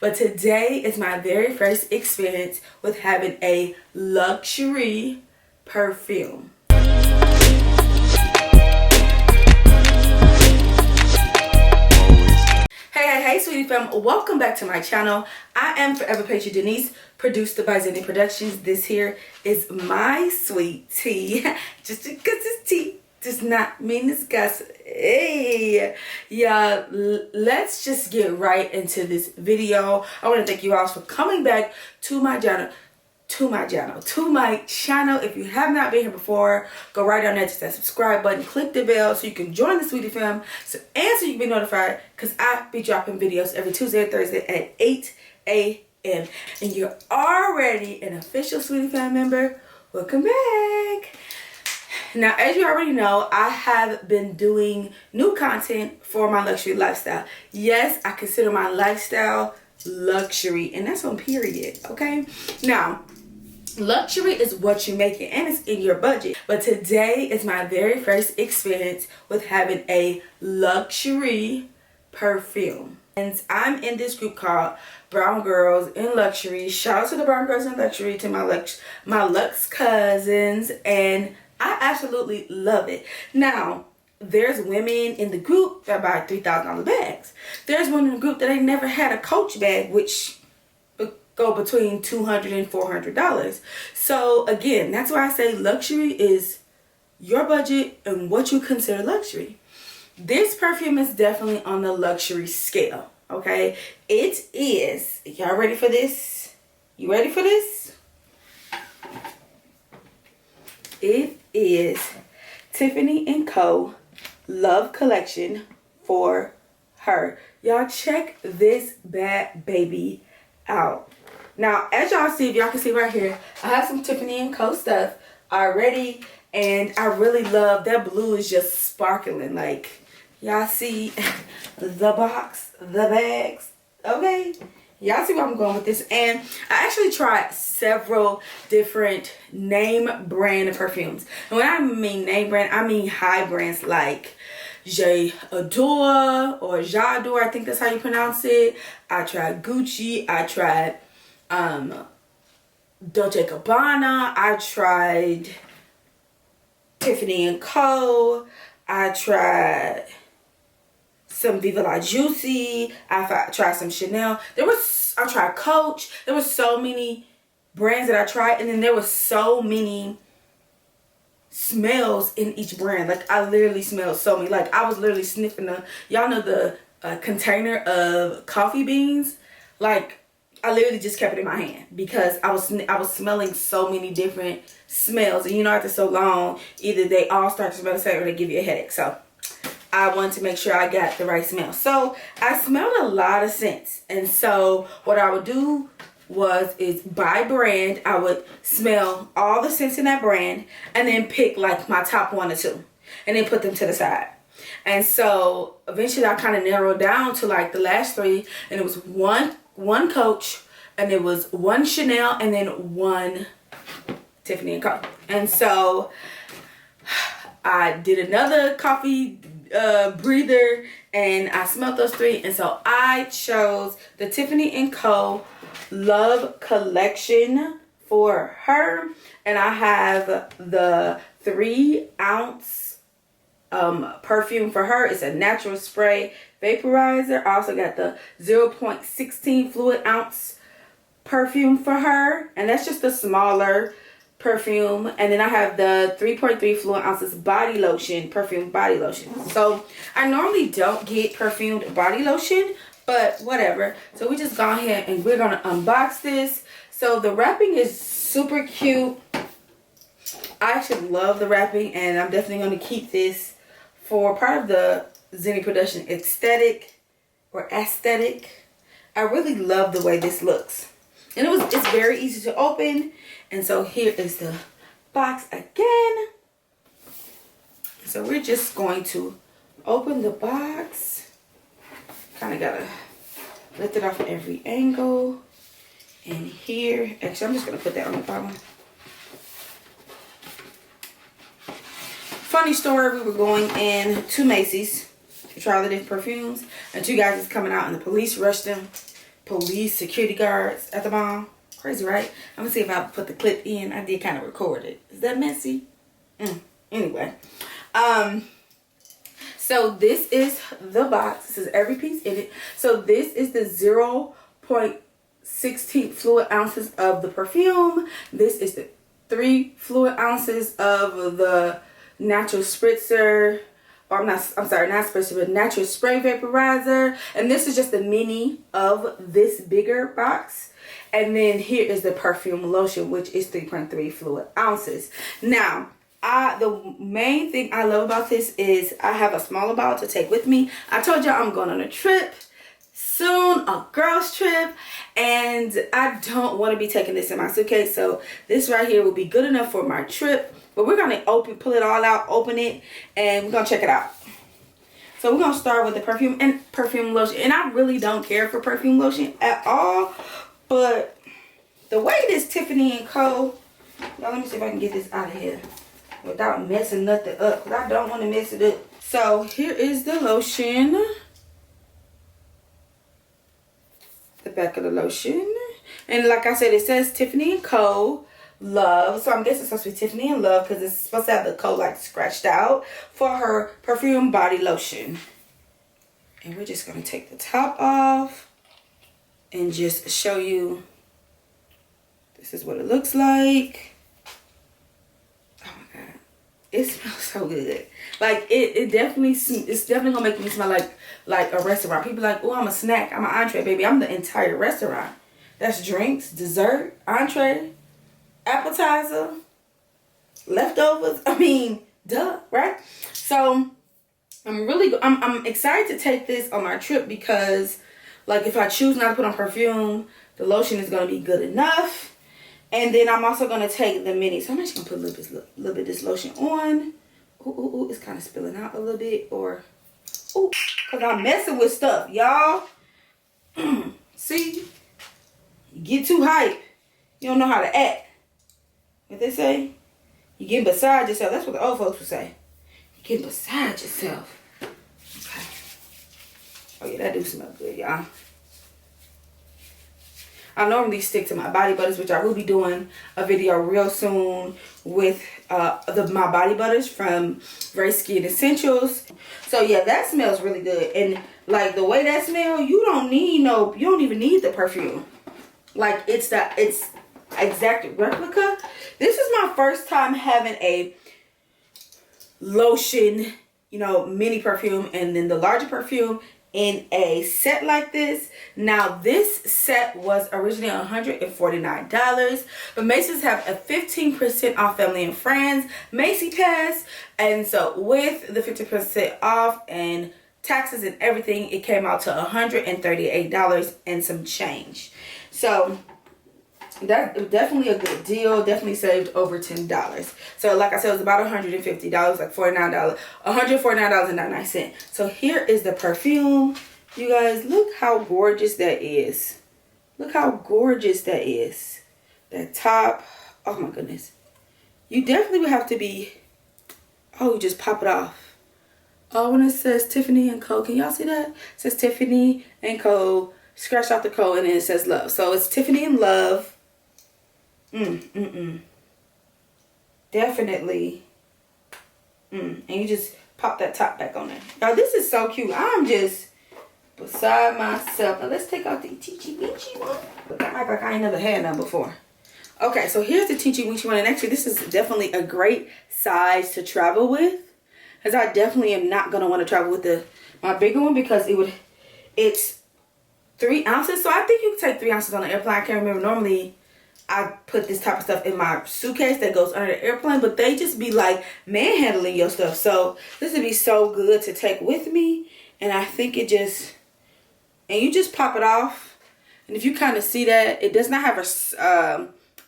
but today is my very first experience with having a luxury perfume. Hey, sweetie fam, welcome back to my channel. I am Forever Patient Denise, produced by Zenny Productions. This here is my sweet tea. Just because it's tea does not mean it's gossip. Hey, yeah, let's just get right into this video. I want to thank you all for coming back to my channel. If you have not been here before, go right down there to that subscribe button, click the bell so you can join the sweetie fam, so you can be notified, because I be dropping videos every Tuesday and Thursday at 8 a.m. and you're already an official sweetie fam member. Welcome back. Now, as you already know, I have been doing new content for my luxury lifestyle. Yes, I consider my lifestyle luxury, and that's on period. Okay, now luxury is what you make it, and it's in your budget. But today is my very first experience with having a luxury perfume, and I'm in this group called Brown Girls in Luxury. Shout out to the Brown Girls in Luxury, to my Lux cousins, and I absolutely love it. Now, there's women in the group that buy $3,000 bags. There's one in the group that ain't never had a Coach bag, which go between $200 and $400. So again, that's why I say luxury is your budget and what you consider luxury. This perfume is definitely on the luxury scale. Okay, it is. Y'all ready for this? You ready for this? It is Tiffany Co. Love Collection for Her. Y'all check this bad baby out. Now, as y'all see, if y'all can see right here, I have some Tiffany Co. stuff already, and I really love that blue. Is just sparkling. Like, y'all see the box, the bags, okay? Y'all see where I'm going with this. And I actually tried several different name brand perfumes. And when I mean name brand, I mean high brands like J'adore or J'adore, I think that's how you pronounce it. I tried Gucci. I tried Dolce & Gabbana. I tried Tiffany Co. I tried some Viva La Juicy. I tried some Chanel. I tried Coach. There was so many brands that I tried, and then there was so many smells in each brand. Like, I literally smelled so many. Like, I was literally sniffing y'all know the container of coffee beans. Like, I literally just kept it in my hand because I was smelling so many different smells, and you know, after so long, either they all start to smell the same or they give you a headache. So I wanted to make sure I got the right smell. So I smelled a lot of scents, and so what I would do is by brand, I would smell all the scents in that brand and then pick like my top 1 or 2 and then put them to the side. And so eventually I kind of narrowed down to like the last 3, and it was one Coach, and it was 1 Chanel, and then 1 Tiffany Co. And so I did another coffee breather, and I smelled those 3, and so I chose the Tiffany Co. Love Collection for Her, and I have the 3-ounce perfume for her. It's a natural spray vaporizer. I also got the 0.16 fluid ounce perfume for her, and that's just a smaller perfume. And then I have the 3.3 fluid ounces body lotion, perfume body lotion. So I normally don't get perfumed body lotion, but whatever. So we just go ahead and we're gonna unbox this. So the wrapping is super cute. I actually love the wrapping, and I'm definitely gonna keep this for part of the Zenny Production aesthetic. I really love the way this looks, and it's very easy to open. And so here is the box again. So we're just going to open the box. Kind of gotta lift it off at every angle. And here, actually, I'm just gonna put that on the bottom. Funny story, we were going in to Macy's to try the different perfumes, and 2 guys was coming out, and the police rushed them, police security guards at the mall. Crazy, right? I'm gonna see if I put the clip in. I did kind of record it. Is that messy? Anyway. So this is the box. This is every piece in it. So this is the 0.16 fluid ounces of the perfume. This is the 3 fluid ounces of the natural spritzer. Or I'm sorry, not spritzer, but natural spray vaporizer. And this is just the mini of this bigger box. And then here is the perfume lotion, which is 3.3 fluid ounces. Now, the main thing I love about this is I have a smaller bottle to take with me. I told y'all I'm going on a trip soon, a girls trip, and I don't want to be taking this in my suitcase. So this right here will be good enough for my trip. But we're going to pull it all out, open it, and we're going to check it out. So we're going to start with the perfume and perfume lotion. And I really don't care for perfume lotion at all. But the way this Tiffany Co. Y'all, let me see if I can get this out of here without messing nothing up, because I don't want to mess it up. So here is the lotion. The back of the lotion. And like I said, it says Tiffany Co. Love. So I'm guessing it's supposed to be Tiffany and Love, because it's supposed to have the Co. like scratched out for her perfume body lotion. And we're just going to take the top off and just show you. This is what it looks like. It smells so good. Like it's definitely gonna make me smell like a restaurant. People like, oh, I'm a snack, I'm an entree, baby. I'm the entire restaurant. That's drinks, dessert, entree, appetizer, leftovers. I mean, duh, right? So I'm excited to take this on my trip, because like if I choose not to put on perfume, the lotion is gonna be good enough. And then I'm also going to take the mini. So I'm actually going to put a little bit of this lotion on. Ooh, it's kind of spilling out a little bit. Or, ooh, because I'm messing with stuff, y'all. See? You get too hype. You don't know how to act. What they say? You get beside yourself. That's what the old folks would say. You get beside yourself. Okay. Oh, yeah, that do smell good, y'all. I normally stick to my body butters, which I will be doing a video real soon with my body butters from Raeskin Essentials. So yeah, that smells really good. And like the way that smells, you don't even need the perfume. Like it's exact replica. This is my first time having a lotion, mini perfume, and then the larger perfume in a set like this. Now this set was originally $149, but Macy's have a 15% off family and friends Macy Pass, and so with the 50% off and taxes and everything, it came out to $138 and some change. So that's definitely a good deal. Definitely saved over $10. So like I said, it was about $150, like $49, $149.99. So here is the perfume. You guys, look how gorgeous that is. Look how gorgeous that is. That top. Oh my goodness. You definitely would have to be. Oh, you just pop it off. Oh, when it says Tiffany and Co. Can y'all see that? It says Tiffany and Co. Scratch out the Co. and then it says Love. So it's Tiffany and Love. Definitely. And you just pop that top back on there. Y'all, this is so cute. I'm just beside myself. Now let's take out the Teachy Weechy one. Look, I act like I ain't never had none before. Okay, so here's the Teachy Weechy one. And actually, this is definitely a great size to travel with, because I definitely am not going to want to travel with my bigger one, because it's 3 ounces. So I think you can take 3 ounces on the airplane. I can't remember. Normally, I put this type of stuff in my suitcase that goes under the airplane, but they just be like manhandling your stuff. So this would be so good to take with me. And I think it just, and you just pop it off. And if you kind of see that, it does not have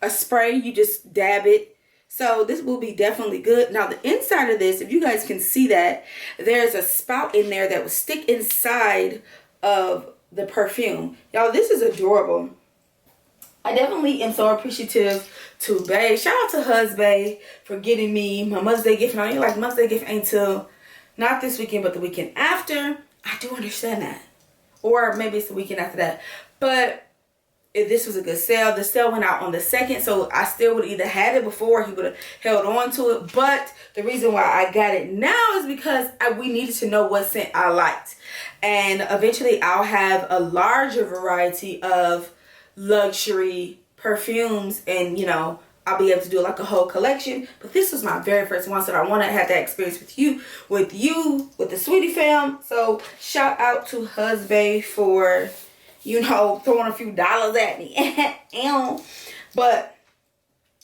a spray. You just dab it. So this will be definitely good. Now the inside of this, if you guys can see that, there's a spout in there that will stick inside of the perfume. Y'all, this is adorable. I definitely am so appreciative to Bae. Shout out to Husband for getting me my Mother's Day gift. Now you're like, Mother's Day gift ain't till not this weekend, but the weekend after. I do understand that. Or maybe it's the weekend after that. But if this was a good sale, the sale went out on the 2nd, so I still would either had it before, he would have held on to it. But the reason why I got it now is because we needed to know what scent I liked. And eventually I'll have a larger variety of luxury perfumes, and you know, I'll be able to do like a whole collection. But this was my very first one, so I want to have that experience with you, with the Sweetie fam. So shout out to Husband for, you know, throwing a few dollars at me. But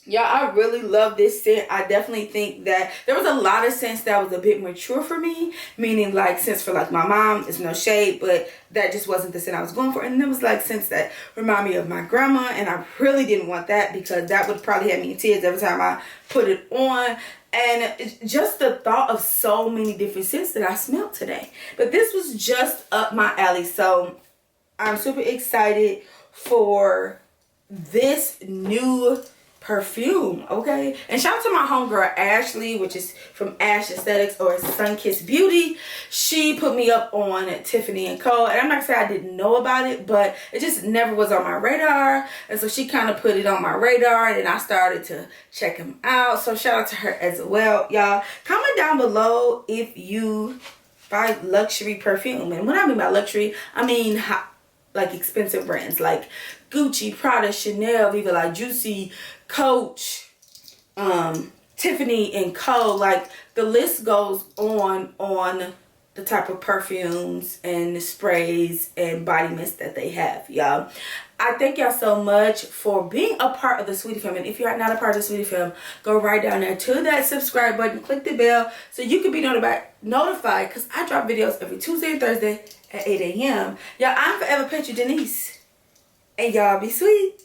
y'all, I really love this scent. I definitely think that there was a lot of scents that was a bit mature for me, meaning like scents for like my mom. It's no shade, but that just wasn't the scent I was going for. And there was like scents that remind me of my grandma, and I really didn't want that because that would probably have me in tears every time I put it on. And it's just the thought of so many different scents that I smelled today. But this was just up my alley, so I'm super excited for this new perfume, okay? And shout out to my homegirl Ashley, which is from Ash Aesthetics or Sunkissed Beauty. She put me up on Tiffany Co. And I'm not gonna say I didn't know about it, but it just never was on my radar. And so she kind of put it on my radar, and then I started to check them out. So shout out to her as well, y'all. Comment down below if you buy luxury perfume. And when I mean by luxury, I mean like expensive brands like Gucci, Prada, Chanel, Viva La Juicy, Coach, Tiffany Co. Like the list goes on the type of perfumes and the sprays and body mist that they have, y'all. I thank y'all so much for being a part of the Sweetie Fam. And if you're not a part of the Sweetie Fam, go right down there to that subscribe button, click the bell so you can be notified because I drop videos every Tuesday and Thursday at 8 a.m. Y'all, I'm Forever Patra Denise. And y'all be sweet.